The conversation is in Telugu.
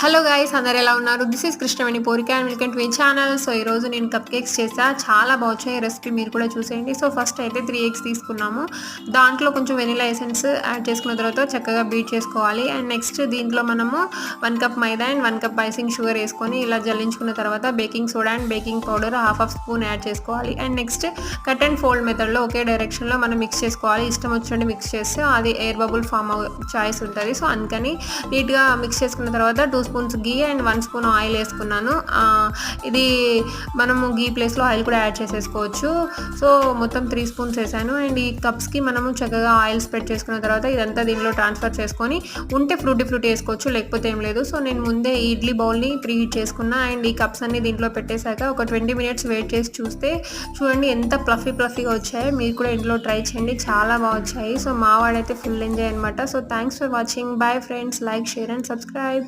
హలో గైస్ అందరు ఎలా ఉన్నారు? This is Krishnaveni Porika and welcome to my channel. So ఈరోజు నేను కప్ కేక్స్ చేసా. చాలా బాగున్నాయి. రెసిపీ మీరు కూడా చూసేయండి. సో ఫస్ట్ అయితే 3 ఎగ్స్ తీసుకున్నాము. దాంట్లో కొంచెం వెనిలా ఎసెన్స్ యాడ్ చేసుకున్న తర్వాత చక్కగా బీట్ చేసుకోవాలి. అండ్ నెక్స్ట్ దీంట్లో మనము 1 కప్ మైదా అండ్ 1 కప్ ఐసింగ్ షుగర్ వేసుకొని ఇలా జల్లించుకున్న తర్వాత baking soda and baking powder half spoon add చేసుకోవాలి. And next cut and fold మెథడ్లో ఒకే డైరెక్షన్లో మనం మిక్స్ చేసుకోవాలి. ఇష్టం వచ్చినట్టు మిక్స్ చేస్తే అది ఎయిర్ బబుల్ ఫామ్ చాయిస్ ఉంటుంది. సో అందుకని నీట్గా మిక్స్ చేసుకున్న తర్వాత 2 spoons ghee and 1 spoon oil వేసుకున్నాను. ఇది మనము గీ ప్లేస్లో ఆయిల్ కూడా యాడ్ చేసేసుకోవచ్చు. సో మొత్తం 3 స్పూన్స్ వేసాను. అండ్ ఈ కప్స్కి మనము చక్కగా ఆయిల్ స్ప్రెడ్ చేసుకున్న తర్వాత ఇదంతా దీనిలో ట్రాన్స్ఫర్ చేసుకొని ఉంటే ఫ్రూటీ వేసుకోవచ్చు, లేకపోతే ఏం లేదు. సో నేను ముందే ఇడ్లీ బౌల్ని ప్రీ హీట్ చేసుకున్నా. అండ్ ఈ కప్స్ అన్ని దీంట్లో పెట్టేశాక ఒక 20 మినిట్స్ వెయిట్ చేసి చూస్తే చూడండి ఎంత ఫ్లఫీగా వచ్చాయో. మీరు కూడా ఇంట్లో ట్రై చేయండి, చాలా బాగా వచ్చాయి. సో మా వాడైతే ఫుల్ ఎంజాయ్ అనమాట. So thanks for watching. Bye friends, like, share and subscribe.